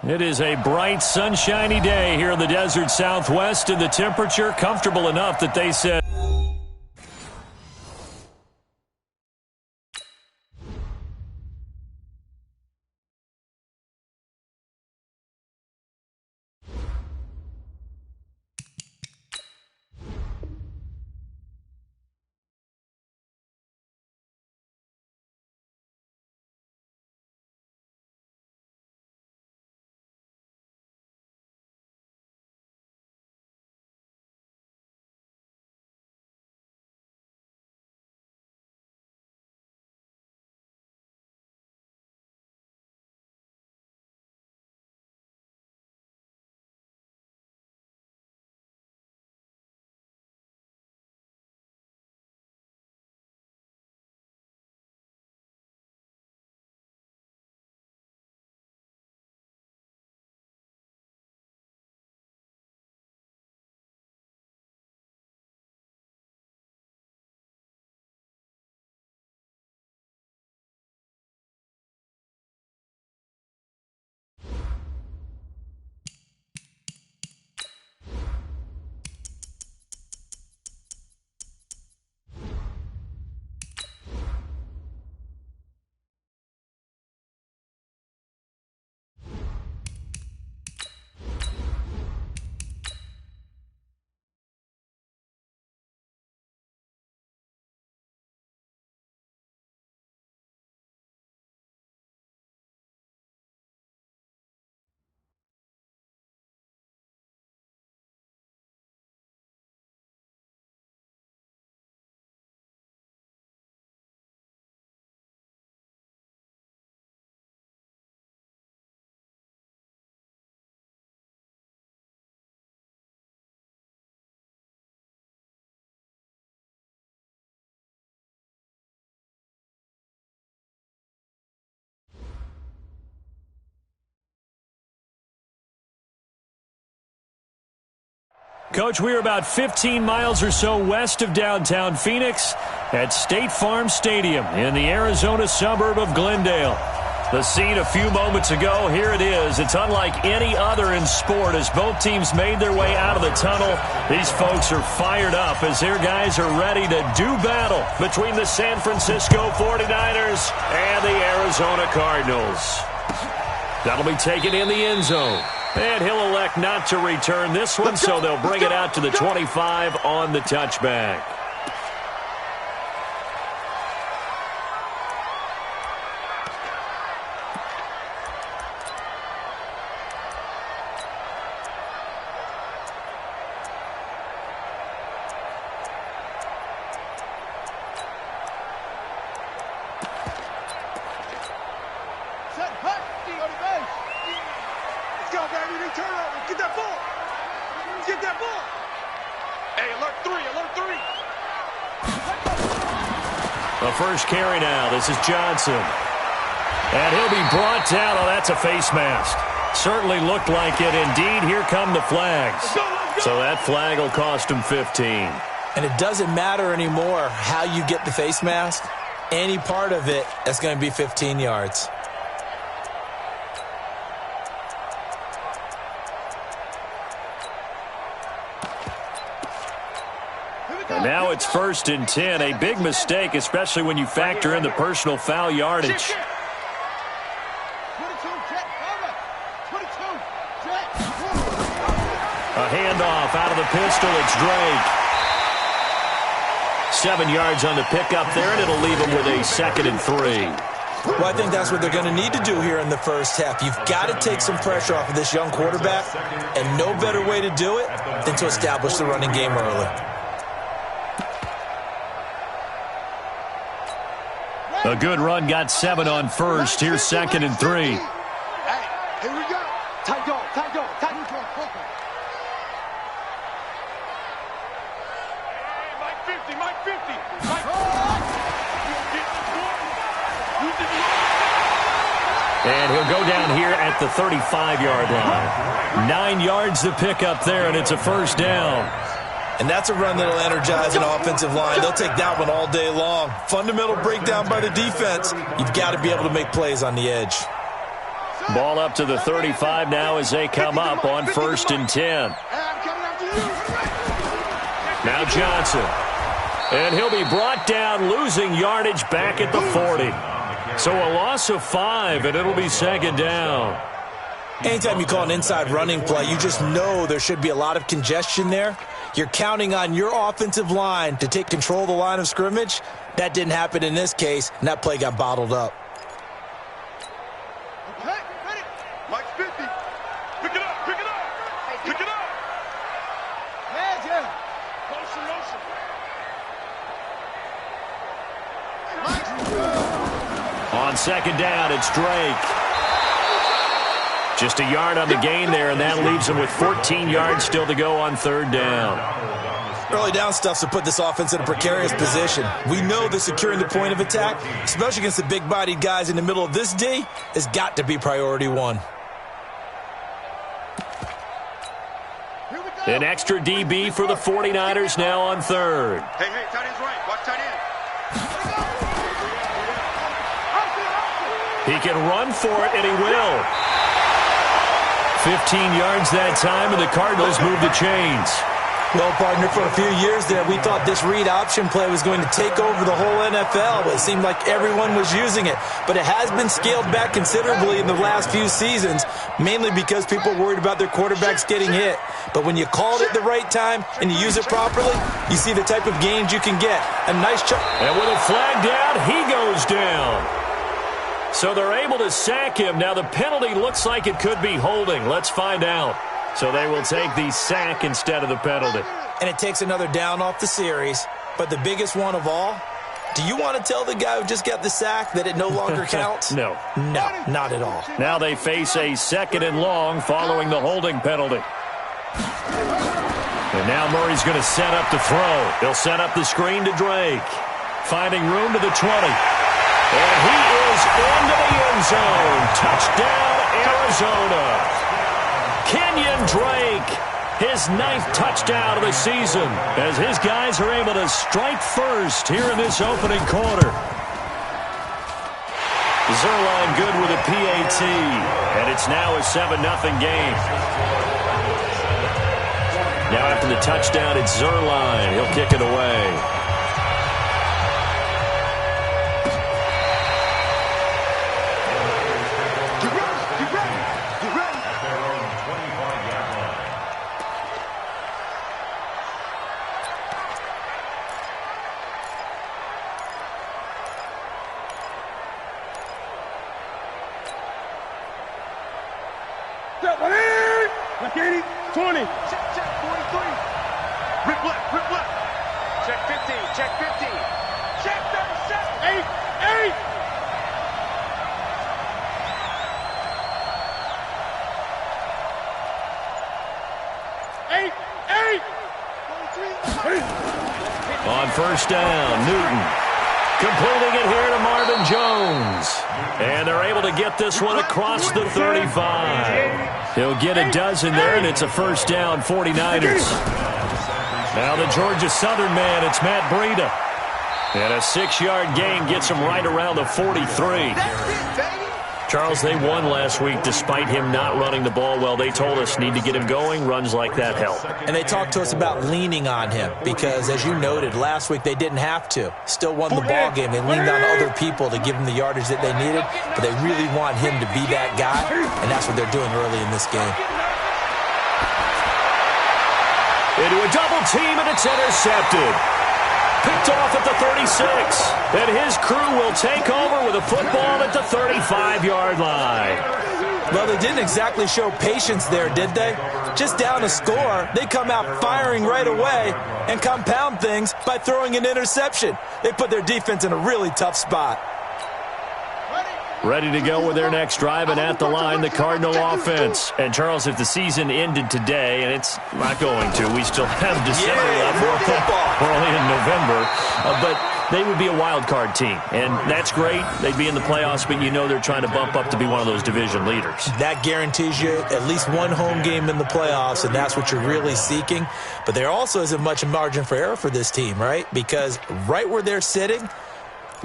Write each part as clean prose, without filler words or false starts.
It is a bright, sunshiny day here in the desert Southwest, and the temperature comfortable enough that they said... Coach, we're about 15 miles or so west of downtown Phoenix at State Farm Stadium in the Arizona suburb of Glendale. The scene a few moments ago, here it is. It's unlike any other in sport as both teams made their way out of the tunnel. These folks are fired up as their guys are ready to do battle between the San Francisco 49ers and the Arizona Cardinals. That'll be taken in the end zone. And he'll elect not to return this one, so they'll bring it out to the 25 on the touchback. The first carry now. This is Johnson. And he'll be brought down. Oh, that's a face mask. Certainly looked like it. Indeed, here come the flags. So that flag will cost him 15. And it doesn't matter anymore how you get the face mask. Any part of it, that's going to be 15 yards. And now it's 1st and 10. A big mistake, especially when you factor in the personal foul yardage. A handoff out of the pistol. It's Drake. 7 yards on the pickup there, and it'll leave him with a 2nd and 3. Well, I think that's what they're going to need to do here in the first half. You've got to take some pressure off of this young quarterback, and no better way to do it than to establish the running game early. A good run, got 7 on first. Here's 2nd and 3. Hey, here we go. Tight dog, tight dog, tight dog. Mike 50, Mike 50. And he'll go down here at the 35-yard line. 9 yards to pick up there, and it's a first down. And that's a run that'll energize an offensive line. They'll take that one all day long. Fundamental breakdown by the defense. You've got to be able to make plays on the edge. Ball up to the 35 now as they come up on 1st and 10. Now Johnson. And he'll be brought down, losing yardage back at the 40. So a loss of 5, and it'll be 2nd down. Anytime you call an inside running play, you just know there should be a lot of congestion there. You're counting on your offensive line to take control of the line of scrimmage. That didn't happen in this case, and that play got bottled up. Okay, ready. Mike's 50. Pick it up, pick it up. Pick it up. Magic. Motion, motion. On 2nd down, it's Drake. Just a yard on the gain there, and that leaves them with 14 yards still to go on 3rd down. Early down stuff's to put this offense in a precarious position. We know that securing the point of attack, especially against the big-bodied guys in the middle of this D, has got to be priority 1. An extra DB for the 49ers now on 3rd. Hey, tight end's right. Watch tight end. He can run for it, and he will. 15 yards that time, and the Cardinals move the chains. Well, partner, for a few years there, we thought this read option play was going to take over the whole NFL. It seemed like everyone was using it, but it has been scaled back considerably in the last few seasons, mainly because people are worried about their quarterbacks getting hit. But when you call it at the right time and you use it properly, you see the type of gains you can get. A nice chunk. And with a flag down, he goes down. So they're able to sack him. Now the penalty looks like it could be holding. Let's find out. So they will take the sack instead of the penalty. And it takes another down off the series. But the biggest one of all, do you want to tell the guy who just got the sack that it no longer counts? No. No, not at all. Now they face a 2nd and long following the holding penalty. And now Murray's going to set up to throw. He'll set up the screen to Drake. Finding room to the 20. And he is into the end zone. Touchdown, Arizona. Kenyon Drake, his 9th touchdown of the season, as his guys are able to strike first here in this opening quarter. Zerline good with a PAT, and it's now a 7-0 game. Now after the touchdown, it's Zerline. He'll kick it away. Look 80, 20. Check, 43. Rip left. Check 15, check 15. Check 37. 8. On 1st down, Newton completing it here to Marvin Jones. And they're able to get this one across the 35. He'll get a dozen there, and it's a 1st down, 49ers. Now the Georgia Southern man, it's Matt Breida. And a 6-yard gain gets him right around the 43. Charles, they won last week despite him not running the ball well. They told us need to get him going. Runs like that help. And they talked to us about leaning on him because, as you noted, last week they didn't have to. Still won the ball game. They leaned on other people to give them the yardage that they needed, but they really want him to be that guy, and that's what they're doing early in this game. Into a double team, and it's intercepted. Picked off at the 36. And his crew will take over with a football at the 35-yard line. Well, they didn't exactly show patience there, did they? Just down a score, they come out firing right away and compound things by throwing an interception. They put their defense in a really tough spot. Ready to go with their next drive, and at the line, the Cardinal offense. And, Charles, if the season ended today, and it's not going to, we still have December left. We're only in November. But they would be a wild card team, and that's great. They'd be in the playoffs, but you know they're trying to bump up to be one of those division leaders. That guarantees you at least one home game in the playoffs, and that's what you're really seeking. But there also isn't much margin for error for this team, right? Because right where they're sitting,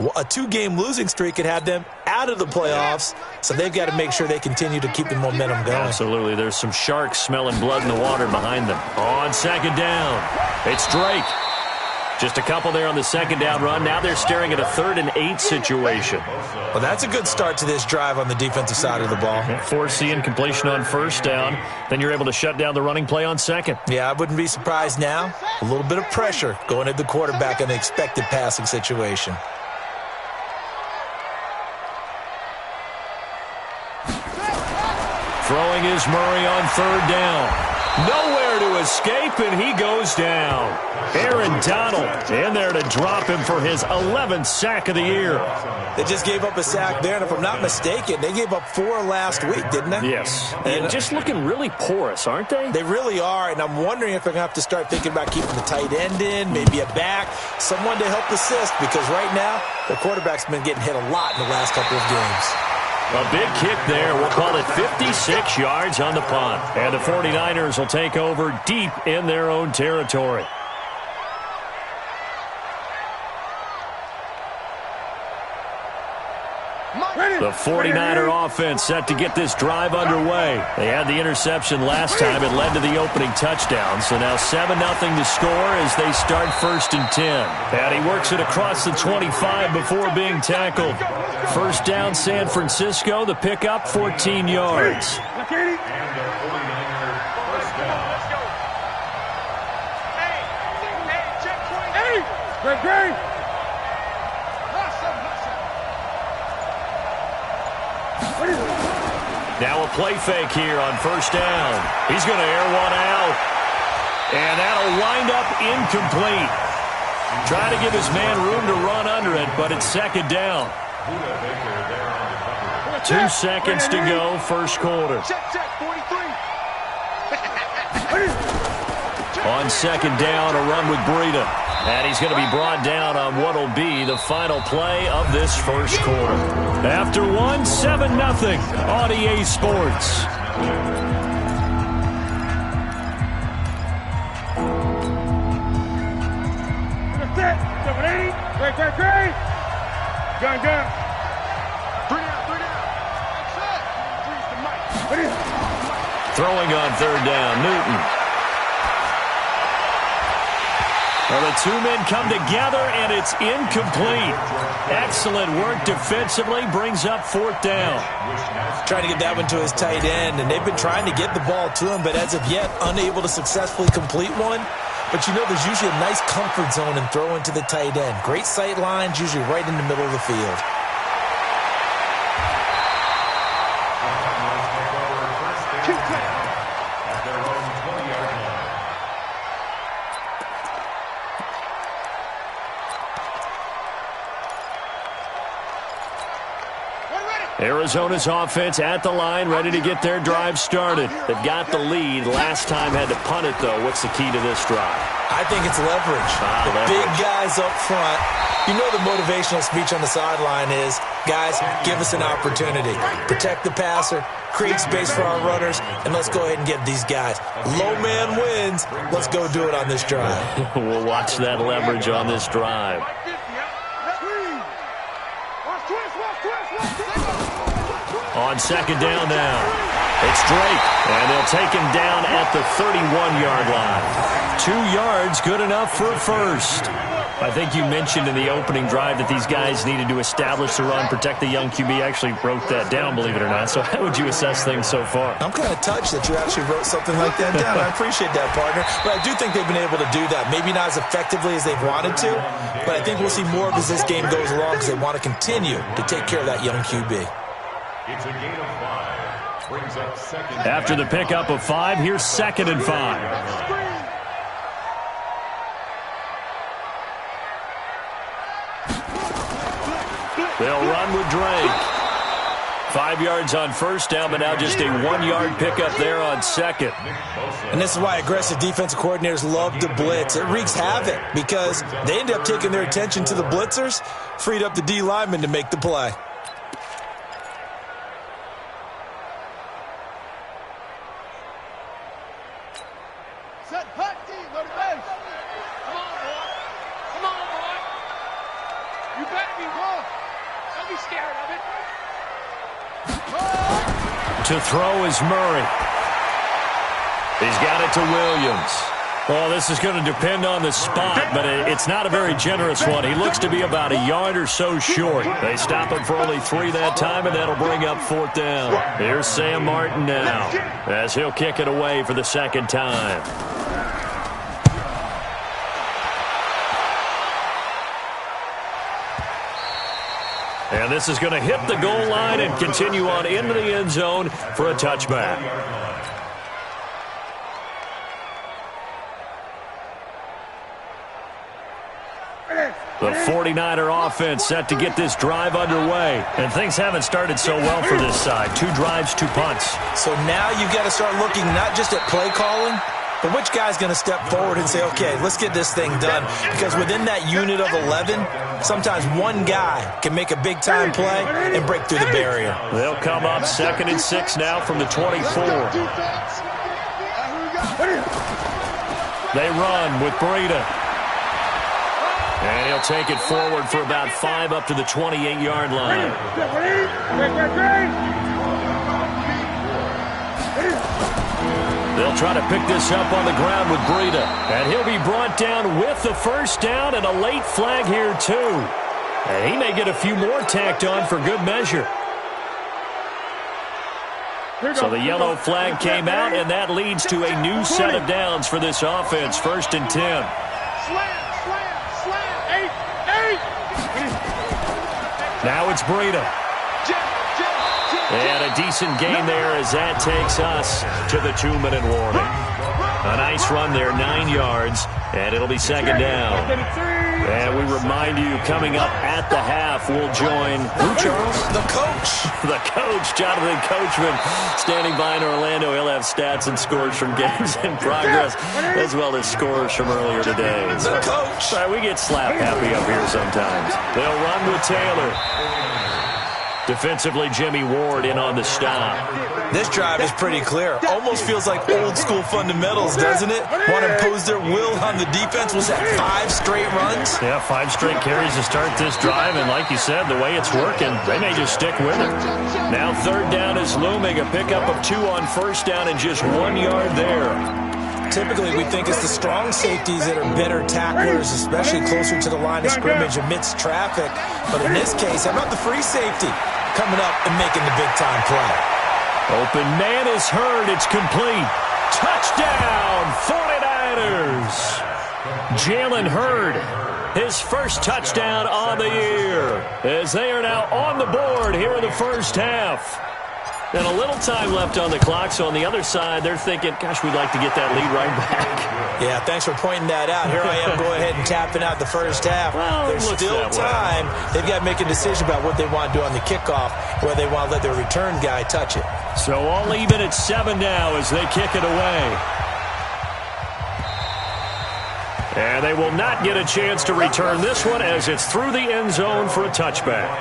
A 2-game losing streak could have them out of the playoffs, so they've got to make sure they continue to keep the momentum going. Absolutely. There's some sharks smelling blood in the water behind them. On second down, it's Drake. Just a couple there on the second down run. Now they're staring at a 3rd and 8 situation. Well, that's a good start to this drive on the defensive side of the ball. Force the incompletion on first down. Then you're able to shut down the running play on second. Yeah, I wouldn't be surprised now. A little bit of pressure going at the quarterback in the expected passing situation. Throwing is Murray on 3rd down. Nowhere to escape, and he goes down. Aaron Donald in there to drop him for his 11th sack of the year. They just gave up a sack there, and if I'm not mistaken, they gave up 4 last week, didn't they? Yes. And just looking really porous, aren't they? They really are, and I'm wondering if they're going to have to start thinking about keeping the tight end in, maybe a back, someone to help assist, because right now, the quarterback's been getting hit a lot in the last couple of games. A big kick there. We'll call it 56 yards on the punt. And the 49ers will take over deep in their own territory. The 49er offense set to get this drive underway. They had the interception last time. It led to the opening touchdown. So now 7-0 to score as they start 1st and 10. And he works it across the 25 before being tackled. First down, San Francisco. The pickup, 14 yards. Now a play fake here on first down. He's going to air one out. And that'll wind up incomplete. Trying to give his man room to run under it, but it's second down. 2 seconds to go, first quarter. On second down, a run with Breida. And he's going to be brought down on what will be the final play of this first quarter. After 7-0 on EA Sports. Great. Gun. Throwing on third down, Newton. Well, the 2 men come together, and it's incomplete. Excellent work defensively, brings up 4th down. Trying to get that one to his tight end, and they've been trying to get the ball to him, but as of yet, unable to successfully complete one. But you know, there's usually a nice comfort zone in throwing to the tight end. Great sight lines, usually right in the middle of the field. Arizona's offense at the line, ready to get their drive started. They've got the lead. Last time had to punt it, though. What's the key to this drive? I think it's leverage. The big guys up front. You know the motivational speech on the sideline is, guys, give us an opportunity. Protect the passer, create space for our runners, and let's go ahead and get these guys. Low man wins. Let's go do it on this drive. We'll watch that leverage on this drive. On second down now, it's Drake, and they'll take him down at the 31-yard line. 2 yards, good enough for a first. I think you mentioned in the opening drive that these guys needed to establish the run, protect the young QB. Actually wrote that down, believe it or not. So how would you assess things so far? I'm kind of touched that you actually wrote something like that down. I appreciate that, partner. But I do think they've been able to do that. Maybe not as effectively as they've wanted to, but I think we'll see more of as this game goes along because they want to continue to take care of that young QB. It's a gain of 5. Brings up second. After the pickup of 5, here's 2nd and 5. They'll run with Drake. 5 yards on first down, but now just a 1-yard pickup there on second. And this is why aggressive defensive coordinators love to blitz. It wreaks havoc because they end up taking their attention to the blitzers, freed up the D lineman to make the play. You better be wrong. Don't be scared of it. To throw is Murray. He's got it to Williams. Well, this is going to depend on the spot, but it's not a very generous one. He looks to be about a yard or so short. They stop him for only 3 that time, and that'll bring up 4th down. Here's Sam Martin now, as he'll kick it away for the 2nd time. And this is going to hit the goal line and continue on into the end zone for a touchback. The 49er offense set to get this drive underway. And things haven't started so well for this side. 2 drives, 2 punts. So now you've got to start looking not just at play calling, but which guy's going to step forward and say, okay, let's get this thing done. Because within that unit of 11, sometimes one guy can make a big-time play and break through the barrier. They'll come up 2nd and 6 now from the 24. They run with Breida. And he'll take it forward for about 5 up to the 28-yard line. They'll try to pick this up on the ground with Breida. And he'll be brought down with the 1st down and a late flag here, too. And he may get a few more tacked on for good measure. So the yellow flag came out, and that leads to a new set of downs for this offense. 1st and 10. Now it's Breida. And a decent gain there as that takes us to the 2-minute warning. A nice run there, 9 yards, and it'll be 2nd down. And we remind you, coming up at the half, we'll join who, Charles? The coach. The coach, Jonathan Coachman, standing by in Orlando. He'll have stats and scores from games in progress, as well as scores from earlier today. The coach. All right, we get slap happy up here sometimes. They'll run with Taylor. Defensively, Jimmy Ward in on the stop. This drive is pretty clear. Almost feels like old-school fundamentals, doesn't it? Want to impose their will on the defense. Was that 5 straight runs? Yeah, 5 straight carries to start this drive, and like you said, the way it's working, they may just stick with it. Now 3rd down is looming, a pickup of 2 on 1st down and just 1 yard there. Typically, we think it's the strong safeties that are better tacklers, especially closer to the line of scrimmage amidst traffic. But in this case, how about the free safety coming up and making the big-time play? Open man is heard. It's complete. Touchdown, 49ers. Jalen Hurd, his 1st touchdown on the year, as they are now on the board here in the 1st half. And a little time left on the clock, so on the other side, they're thinking, gosh, we'd like to get that lead right back. Yeah, thanks for pointing that out. Here I am going ahead and tapping out the 1st half. Well, there's still time. They've got to make a decision about what they want to do on the kickoff, whether they want to let their return guy touch it. So all even at 7 now as they kick it away. And they will not get a chance to return this one as it's through the end zone for a touchback.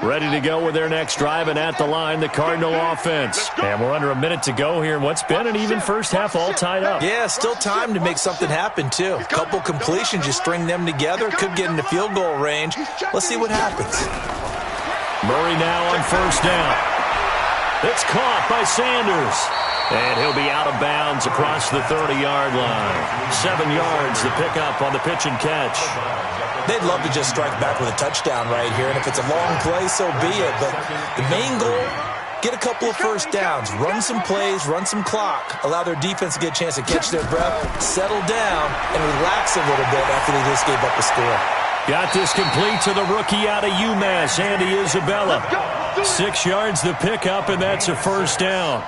Ready to go with their next drive, and at the line, the Cardinal offense. And we're under a minute to go here in what's been an even 1st half, all tied up. Yeah, still time to make something happen, too. A couple completions, you string them together, could get into field goal range. Let's see what happens. Murray now on 1st down. It's caught by Sanders. And he'll be out of bounds across the 30-yard line. 7 yards, the pickup on the pitch and catch. They'd love to just strike back with a touchdown right here, and if it's a long play, so be it. But the main goal, get a couple of 1st downs, run some plays, run some clock, allow their defense to get a chance to catch their breath, settle down, and relax a little bit after they just gave up a score. Got this complete to the rookie out of UMass, Andy Isabella. 6 yards the pickup, and that's a 1st down.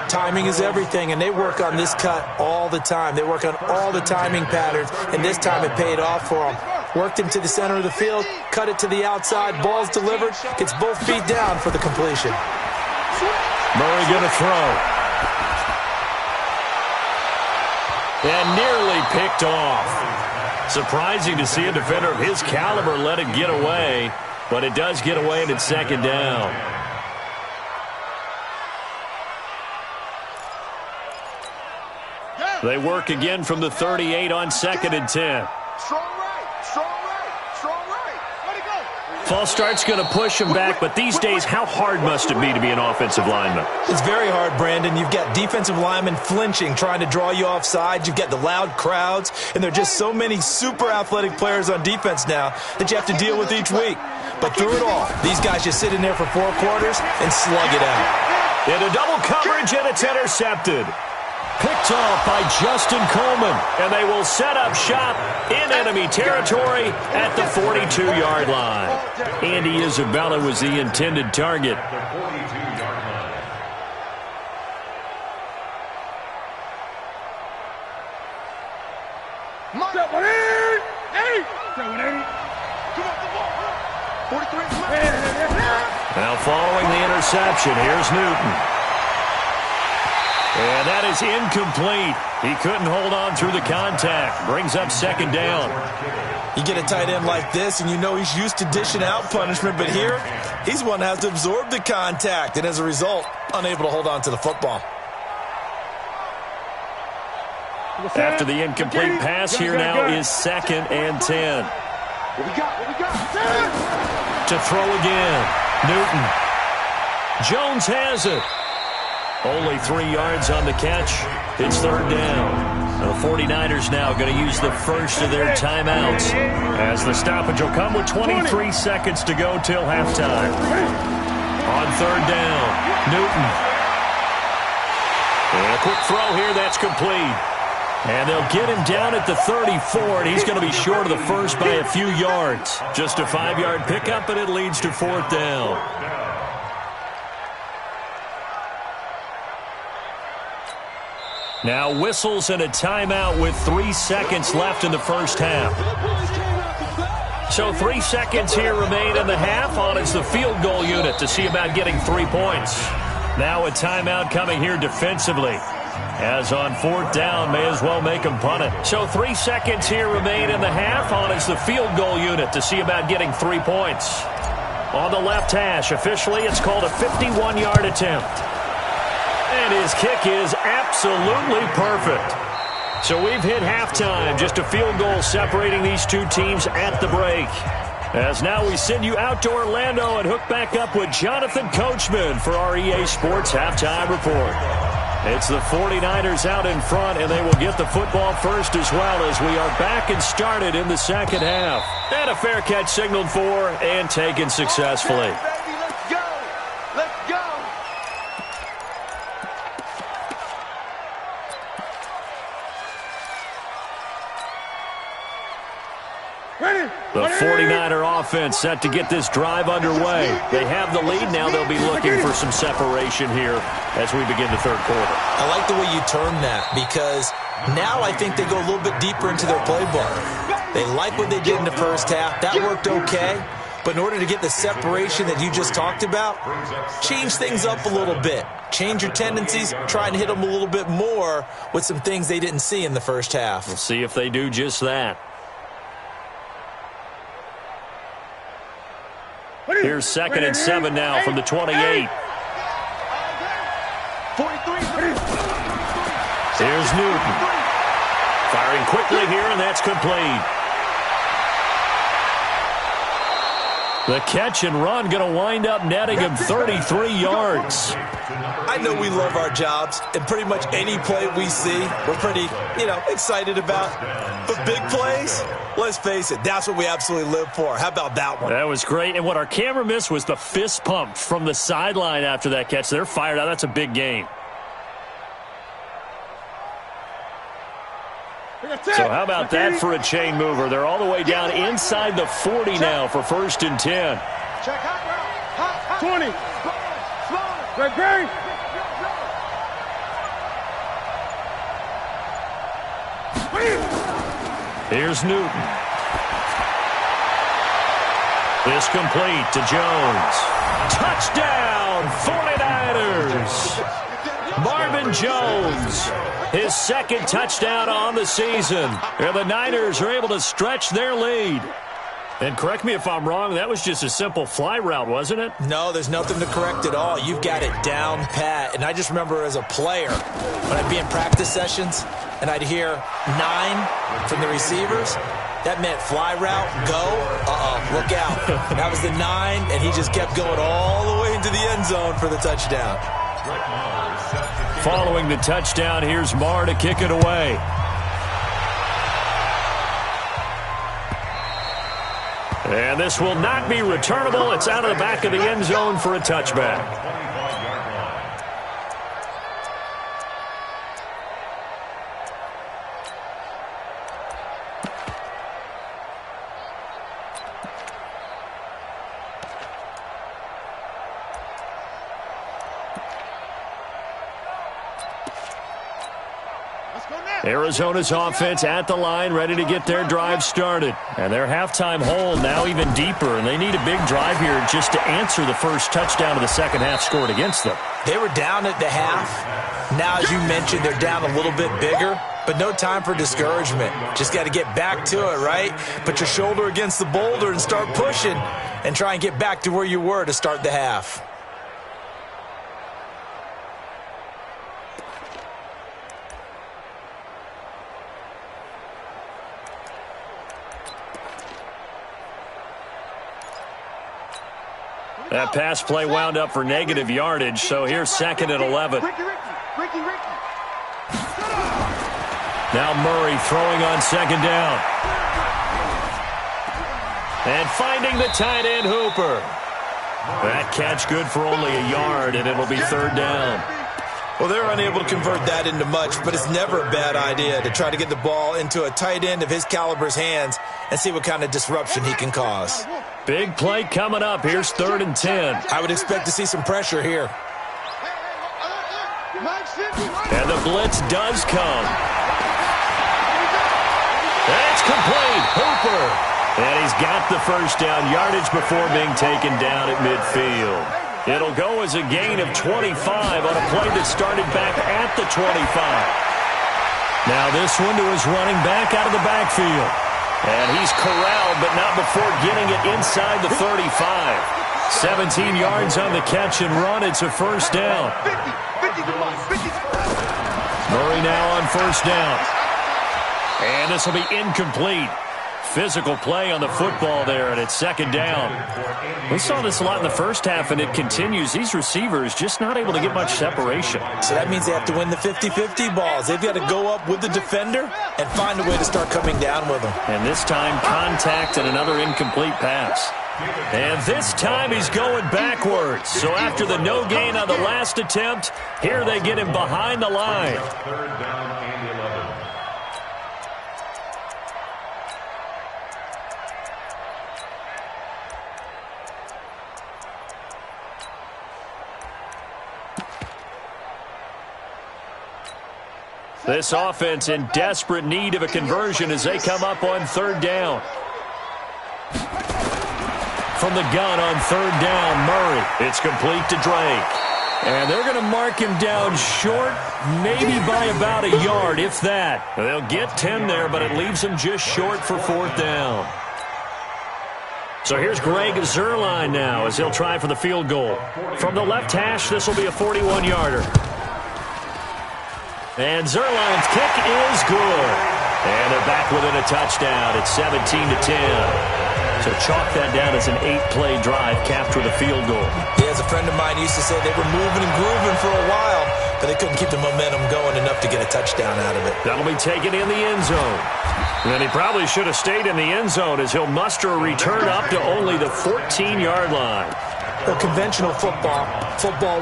Timing is everything, and they work on this cut all the time. They work on all the timing patterns, and this time it paid off for them. Worked him to the center of the field, cut it to the outside, ball's delivered, gets both feet down for the completion. Murray going to throw. And nearly picked off. Surprising to see a defender of his caliber let it get away, but it does get away and it's second down. They work again from the 38 on 2nd and 10. Strong right, strong right, strong right. Let it go. False start's going to push him back, but these days, how hard must it be to be an offensive lineman? It's very hard, Brandon. You've got defensive linemen flinching, trying to draw you off sides. You've got the loud crowds, and there are just so many super athletic players on defense now that you have to deal with each week. But through it all, these guys just sit in there for 4 quarters and slug it out. Into double coverage, and it's intercepted. Picked off by Justin Coleman, and they will set up shop in enemy territory at the 42-yard line. Andy Isabella was the intended target. Now following the interception, here's Newton. And that is incomplete. He couldn't hold on through the contact. Brings up second down. You get a tight end like this, and you know he's used to dishing out punishment, but here, he's one that has to absorb the contact, and as a result, unable to hold on to the football. After the incomplete pass, here now is 2nd and 10. What we got? To throw again. Newton. Jones has it. Only 3 yards on the catch. It's 3rd down. The 49ers now going to use the first of their timeouts as the stoppage will come with 23 seconds to go till halftime. On 3rd down, Newton. And a quick throw here, that's complete. And they'll get him down at the 34, and he's going to be short of the first by a few yards. Just a 5-yard pickup, and it leads to 4th down. Now whistles and a timeout with 3 seconds left in the first half. So 3 seconds here remain in the half. On is the field goal unit to see about getting 3 points. Now a timeout coming here defensively. As on 4th down, may as well make them punt it. So 3 seconds here remain in the half. On is the field goal unit to see about getting 3 points. On the left hash, officially it's called a 51-yard attempt. And his kick is absolutely perfect. So we've hit halftime. Just a field goal separating these two teams at the break. As now we send you out to Orlando and hook back up with Jonathan Coachman for our EA Sports Halftime Report. It's the 49ers out in front, and they will get the football first as well as we are back and started in the second half. And a fair catch signaled for and taken successfully. The 49er offense set to get this drive underway. They have the lead. Now they'll be looking for some separation here as we begin the 3rd quarter. I like the way you term that because now I think they go a little bit deeper into their playbook. They like what they did in the first half. That worked okay. But in order to get the separation that you just talked about, change things up a little bit. Change your tendencies. Try and hit them a little bit more with some things they didn't see in the first half. We'll see if they do just that. Here's 2nd and 7 now from the 28. Here's Newton. Firing quickly here, and that's complete. The catch and run going to wind up netting him 33 yards. I know we love our jobs, and pretty much any play we see, we're pretty, excited about. But big plays, let's face it, that's what we absolutely live for. How about that one? That was great. And what our camera missed was the fist pump from the sideline after that catch. They're fired out. That's a big game. So how about that for a chain mover? They're all the way down inside the 40 now for 1st and 10. 20. Great. Here's Newton. This complete to Jones. Touchdown, 49ers. Marvin Jones his second touchdown on the season. And the Niners are able to stretch their lead. And correct me if I'm wrong, that was just a simple fly route, wasn't it? No, there's nothing to correct at all. You've got it down pat. And I just remember as a player, when I'd be in practice sessions and I'd hear 9 from the receivers, that meant fly route, go, look out. That was the 9, and he just kept going all the way into the end zone for the touchdown. Following the touchdown, here's Marr to kick it away. And this will not be returnable. It's out of the back of the end zone for a touchback. Arizona's offense at the line, ready to get their drive started. And their halftime hole now even deeper, and they need a big drive here just to answer the first touchdown of the second half scored against them. They were down at the half. Now, as you mentioned, they're down a little bit bigger, but no time for discouragement. Just got to get back to it, right? Put your shoulder against the boulder and start pushing and try and get back to where you were to start the half. That pass play wound up for negative yardage, so here's second and 11. Now Murray throwing on second down. And finding the tight end Hooper. That catch good for only a yard, and it'll be third down. Well, they're unable to convert that into much, but it's never a bad idea to try to get the ball into a tight end of his caliber's hands and see what kind of disruption he can cause. Big play coming up. Here's 3rd and 10. I would expect to see some pressure here. And the blitz does come. That's complete. Hooper. And he's got the first down yardage before being taken down at midfield. It'll go as a gain of 25 on a play that started back at the 25. Now this one to his running back out of the backfield. And he's corralled, but not before getting it inside the 35. 17 yards on the catch and run. It's a first down. Murray now on first down. And this will be incomplete. Physical play on the football there, and it's second down. We saw this a lot in the first half, and it continues. These receivers just not able to get much separation. So that means they have to win the 50-50 balls. They've got to go up with the defender and find a way to start coming down with them. And this time, contact and another incomplete pass. And this time he's going backwards. So after the no gain on the last attempt, here they get him behind the line. Third down and 11. This offense in desperate need of a conversion as they come up on third down. From the gun on third down, Murray. It's complete to Drake. And they're going to mark him down short, maybe by about a yard, if that. They'll get 10 there, but it leaves him just short for fourth down. So here's Greg Zuerlein now as he'll try for the field goal. From the left hash, this will be a 41-yarder. And Zuerlein's kick is good. And they're back within a touchdown. It's 17-10. So chalk that down as an 8-play drive, capture the field goal. Yeah, as a friend of mine used to say, they were moving and grooving for a while, but they couldn't keep the momentum going enough to get a touchdown out of it. That'll be taken in the end zone. And he probably should have stayed in the end zone as he'll muster a return up to only the 14-yard line. Well, conventional football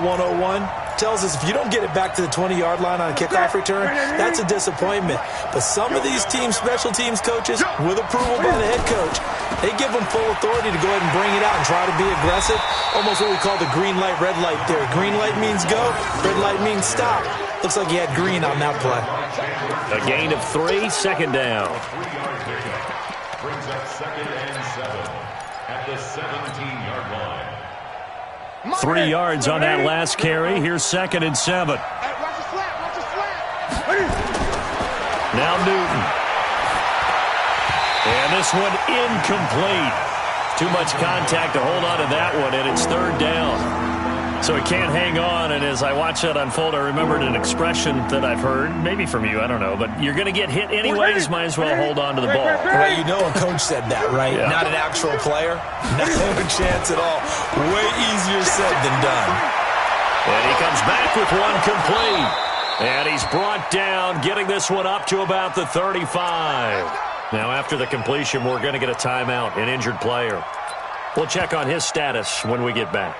101, tells us if you don't get it back to the 20-yard line on a kickoff return, that's a disappointment. But some of these teams, special teams coaches, with approval by the head coach, they give them full authority to go ahead and bring it out and try to be aggressive. Almost what we call the green light, red light theory. Green light means go, red light means stop. Looks like he had green on that play. A gain of 3, second down. Brings up 2nd and 7 at the 17-yard line. 3 yards on that last carry. Here's 2nd and 7. Watch the slap, watch the slap. Now Newton. And this one incomplete. Too much contact to hold on to that one, and it's third down. So he can't hang on, and as I watch that unfold, I remembered an expression that I've heard, maybe from you, I don't know, but you're going to get hit anyways, might as well hold on to the ball. Well, you know a coach said that, right? Yeah. Not an actual player. No chance at all. Way easier said than done. And he comes back with one complete. And he's brought down, getting this one up to about the 35. Now, after the completion, we're going to get a timeout, an injured player. We'll check on his status when we get back.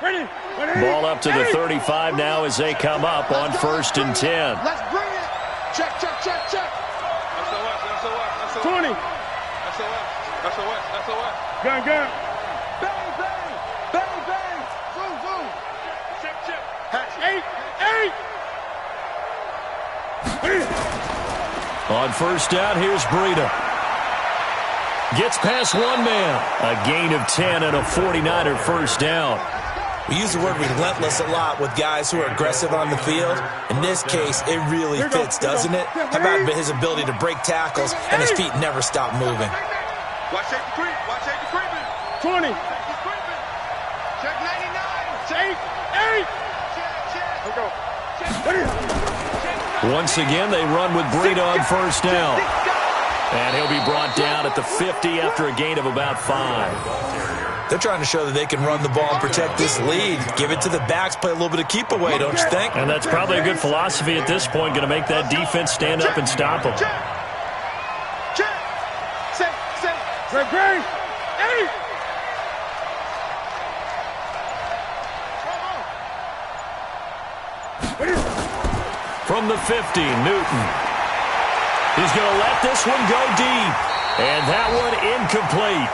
Ball up to the 35 now as they come up on 1st and 10. Let's bring it. Check. SOS. 20. SOS. Gun. Bang. Zoom. Check. Hatch. 8. On 1st down, here's Breida. Gets past one man. A gain of 10 and a 49er first down. We use the word relentless a lot with guys who are aggressive on the field. In this case, it really fits, doesn't it? How about his ability to break tackles and his feet never stop moving? Watch safety creep. 20. Check 99. 8. Once again, they run with Breida on 1st down. And he'll be brought down at the 50 after a gain of about 5. They're trying to show that they can run the ball and protect this lead. Give it to the backs, play a little bit of keep away, don't you think? And that's probably a good philosophy at this point, going to make that defense stand up and stop them. Check. Safe. Great. 8. From the 50, Newton. He's going to let this one go deep. And that one incomplete.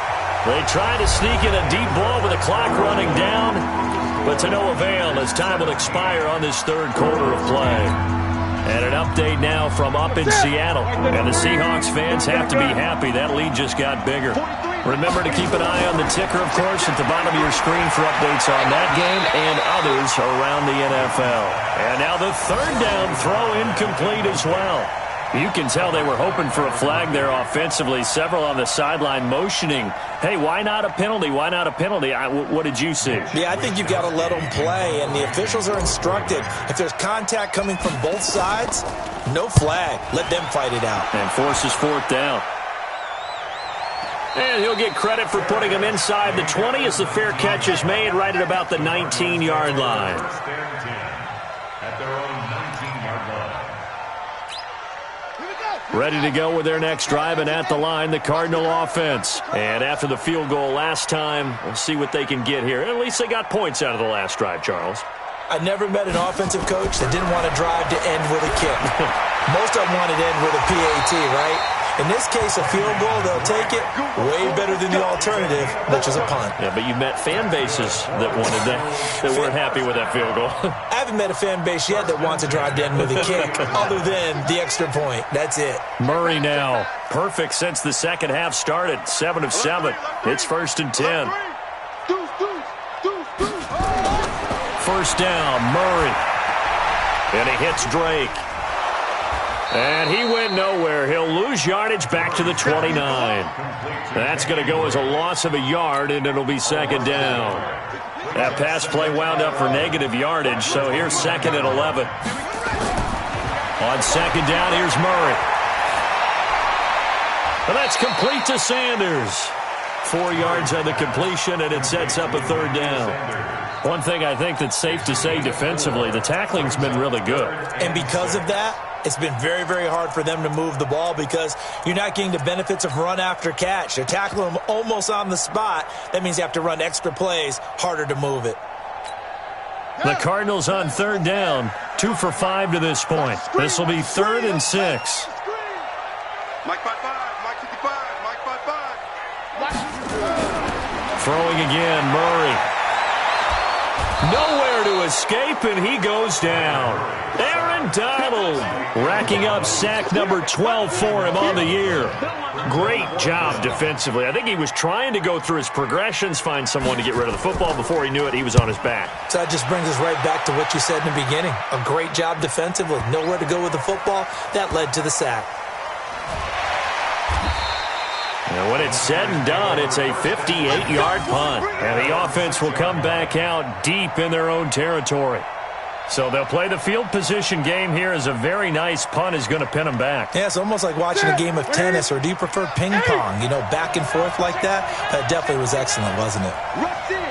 They try to sneak in a deep ball with the clock running down, but to no avail as time will expire on this third quarter of play. And an update now from up in Seattle. And the Seahawks fans have to be happy. That lead just got bigger. Remember to keep an eye on the ticker, of course, at the bottom of your screen for updates on that game and others around the NFL. And now the third down throw incomplete as well. You can tell they were hoping for a flag there offensively. Several on the sideline motioning, hey, why not a penalty? Why not a penalty? What did you see? Yeah, I think you've got to let them play, and the officials are instructed. If there's contact coming from both sides, no flag. Let them fight it out. And forces 4th down. And he'll get credit for putting him inside the 20 as the fair catch is made right at about the 19-yard line. At their own 19-yard line. Ready to go with their next drive, and at the line, the Cardinal offense. And after the field goal last time, we'll see what they can get here. At least they got points out of the last drive, Charles. I never met an offensive coach that didn't want to drive to end with a kick. Most of them wanted to end with a PAT, right? In this case, a field goal, they'll take it. Way better than the alternative, which is a punt. Yeah, but you met fan bases that wanted that weren't happy with that field goal. I haven't met a fan base yet that wants to drive to end with a kick, other than the extra point. That's it. Murray now. Perfect since the second half started. 7 of 7. It's 1st and 10. First down, Murray. And he hits Drake. And he went nowhere. He'll lose yardage back to the 29. That's going to go as a loss of a yard, and it'll be 2nd down. That pass play wound up for negative yardage, so here's 2nd and 11. On 2nd down, here's Murray. And that's complete to Sanders. 4 yards on the completion, and it sets up a 3rd down. One thing I think that's safe to say defensively, the tackling's been really good. And because of that, it's been very, very hard for them to move the ball because you're not getting the benefits of run after catch. They're tackling them almost on the spot. That means you have to run extra plays, harder to move it. The Cardinals on 3rd down, 2 for 5 to this point. This will be 3rd and 6. Mike 5-5, Mike 55, Mike 5-5. Throwing again, Murray. Nowhere to escape, and he goes down. Aaron McDonald racking up sack number 12 for him on the year. Great job defensively. I think he was trying to go through his progressions, find someone to get rid of the football. Before he knew it, he was on his back. So that just brings us right back to what you said in the beginning. A great job defensively. Nowhere to go with the football. That led to the sack. And when it's said and done, it's a 58-yard punt. And the offense will come back out deep in their own territory. So they'll play the field position game here as a very nice punt is going to pin them back. Yeah, it's almost like watching a game of tennis, or do you prefer ping pong? You know, back and forth like that? That definitely was excellent, wasn't it? Rush in.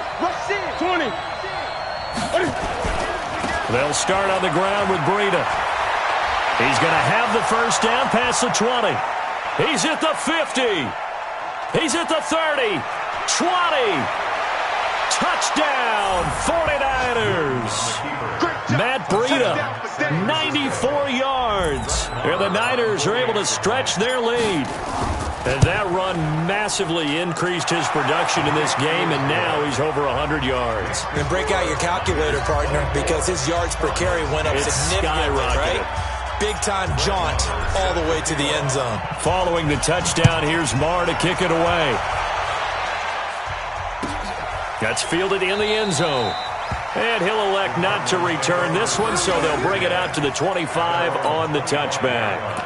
20. They'll start on the ground with Breida. He's going to have the first down past the 20. He's at the 50. He's at the 30. 20. Touchdown, 49ers. Matt Breida, 94 yards. And the Niners are able to stretch their lead. And that run massively increased his production in this game, and now he's over 100 yards. And break out your calculator, partner, because his yards per carry went up significantly, right? Big-time jaunt all the way to the end zone. Following the touchdown, here's Marr to kick it away. That's fielded in the end zone. And he'll elect not to return this one, so they'll bring it out to the 25 on the touchback.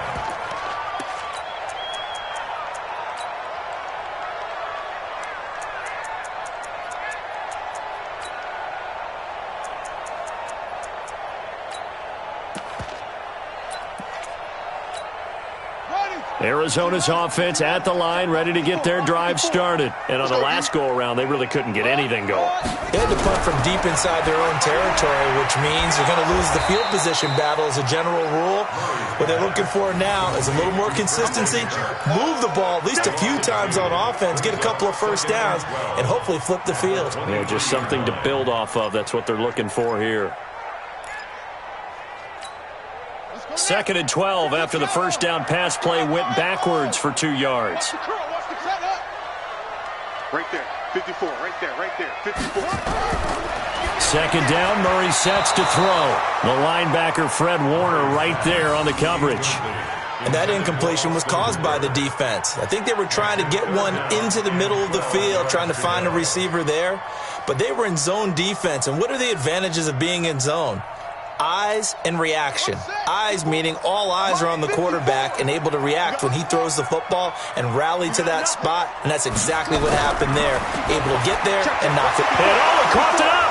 Arizona's offense at the line, ready to get their drive started. And on the last go-around, they really couldn't get anything going. They had to punt from deep inside their own territory, which means they're going to lose the field position battle as a general rule. What they're looking for now is a little more consistency, move the ball at least a few times on offense, get a couple of first downs, and hopefully flip the field. Yeah, just something to build off of. That's what they're looking for here. 2nd and 12 after the first down pass play went backwards for 2 yards. Right there, 54, right there, 54. 2nd down, Murray sets to throw. The linebacker, Fred Warner, right there on the coverage. And that incompletion was caused by the defense. I think they were trying to get one into the middle of the field, trying to find a receiver there. But they were in zone defense. And what are the advantages of being in zone? Eyes and reaction. Eyes meaning all eyes are on the quarterback and able to react when he throws the football and rally to that spot. And that's exactly what happened there. Able to get there and knock it. And coughed it up.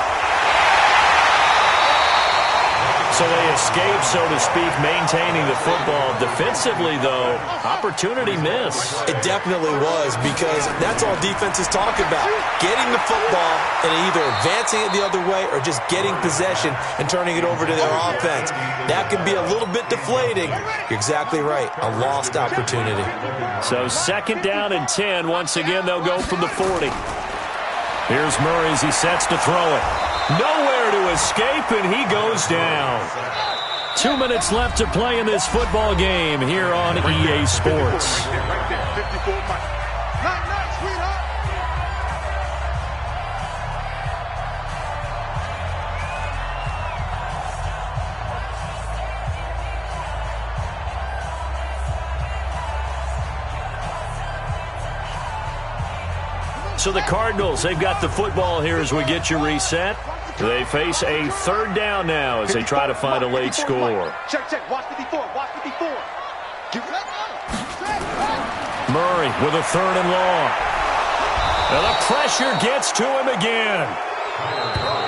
So they escape, so to speak, maintaining the football. Defensively, though, opportunity miss. It definitely was, because that's all defenses talk about. Getting the football and either advancing it the other way or just getting possession and turning it over to their offense. That can be a little bit deflating. You're exactly right. A lost opportunity. So 2nd down and 10. Once again, they'll go from the 40. Here's Murray as he sets to throw it. Nowhere to escape, and he goes down. 2 minutes left to play in this football game here on EA Sports. Right there, 54. Knock, sweetheart. So the Cardinals, they've got the football here as we get you reset. They face a 3rd down now as they try to find a late score. Check, watch 54, watch 54. Murray with a 3rd and long. And the pressure gets to him again.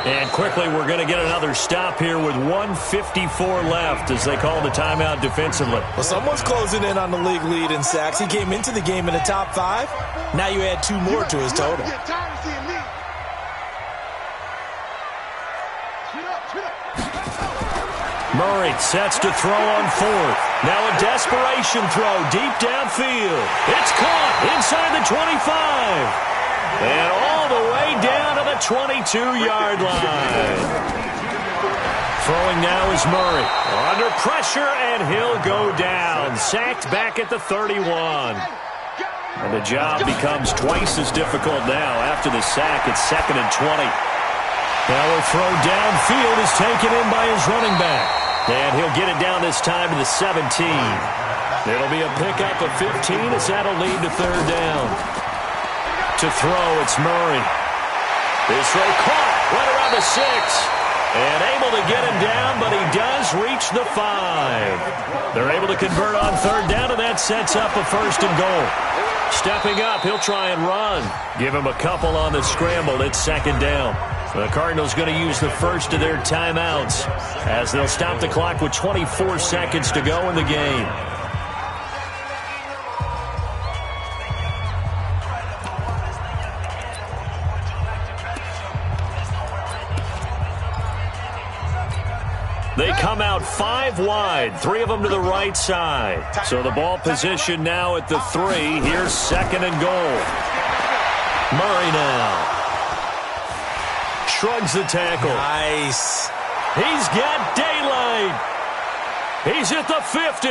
And quickly we're going to get another stop here with 1:54 left as they call the timeout defensively. Well, someone's closing in on the league lead in sacks. He came into the game in the top 5. Now you add 2 more to his total. Murray sets to throw on 4th. Now a desperation throw deep downfield. It's caught inside the 25. And all the way down to the 22-yard line. Throwing now is Murray. Under pressure, and he'll go down. Sacked back at the 31. And the job becomes twice as difficult now. After the sack, it's 2nd and 20. Now a throw downfield is taken in by his running back. And he'll get it down this time to the 17. It'll be a pickup of 15 as that'll lead to third down. To throw, it's Murray. His throw caught right around the 6. And able to get him down, but he does reach the 5. They're able to convert on third down, and that sets up a first and goal. Stepping up, he'll try and run. Give him a couple on the scramble. It's second down. The Cardinals going to use the first of their timeouts as they'll stop the clock with 24 seconds to go in the game. They come out 5 wide, 3 of them to the right side. So the ball position now at the 3. Here's second and goal. Murray now. Shrugs the tackle. Nice. He's got daylight. He's at the 50,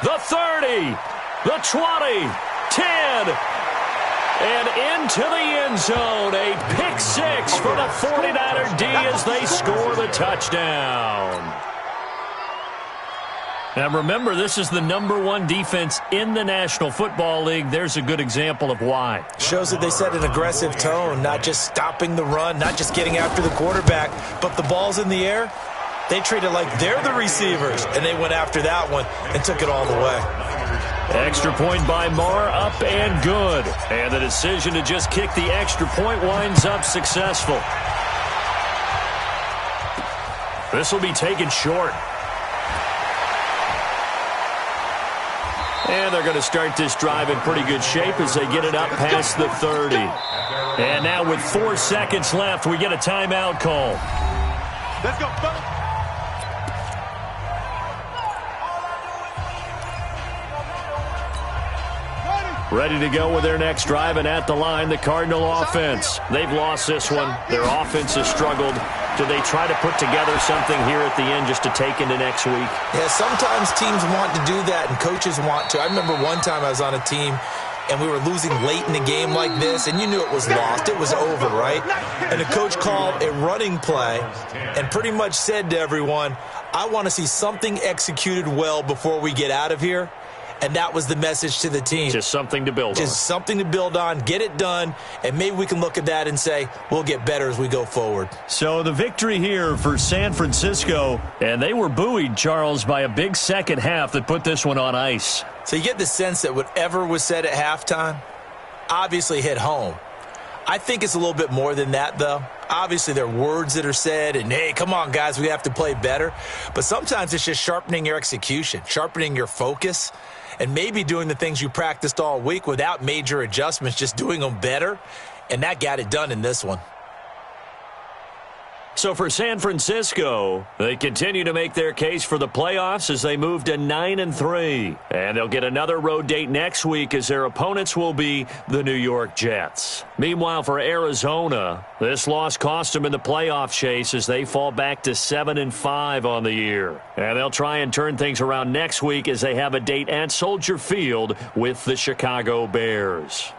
the 30, the 20, 10, and into the end zone. A pick 6 for the 49er D as they score the touchdown. Now remember, this is the #1 defense in the National Football League. There's a good example of why. Shows that they set an aggressive tone, not just stopping the run, not just getting after the quarterback, but the ball's in the air. They treat it like they're the receivers, and they went after that one and took it all the way. Extra point by Marr, up and good. And the decision to just kick the extra point winds up successful. This will be taken short. And they're going to start this drive in pretty good shape as they get it up past the 30. And now with 4 seconds left, we get a timeout call. Let's go, fellas. Ready to go with their next drive, and at the line, the Cardinal offense. They've lost this one. Their offense has struggled. Do they try to put together something here at the end just to take into next week? Yeah, sometimes teams want to do that, and coaches want to. I remember one time I was on a team, and we were losing late in the game like this, and you knew it was lost. It was over, right? And the coach called a running play and pretty much said to everyone, I want to see something executed well before we get out of here. And that was the message to the team. Just something to build on. Just something to build on, get it done, and maybe we can look at that and say, we'll get better as we go forward. So the victory here for San Francisco, and they were buoyed, Charles, by a big second half that put this one on ice. So you get the sense that whatever was said at halftime obviously hit home. I think it's a little bit more than that, though. Obviously, there are words that are said, and, hey, come on, guys, we have to play better. But sometimes it's just sharpening your execution, sharpening your focus, and maybe doing the things you practiced all week without major adjustments, just doing them better. And that got it done in this one. So for San Francisco, they continue to make their case for the playoffs as they move to 9-3. And they'll get another road date next week as their opponents will be the New York Jets. Meanwhile, for Arizona, this loss cost them in the playoff chase as they fall back to 7-5 on the year. And they'll try and turn things around next week as they have a date at Soldier Field with the Chicago Bears.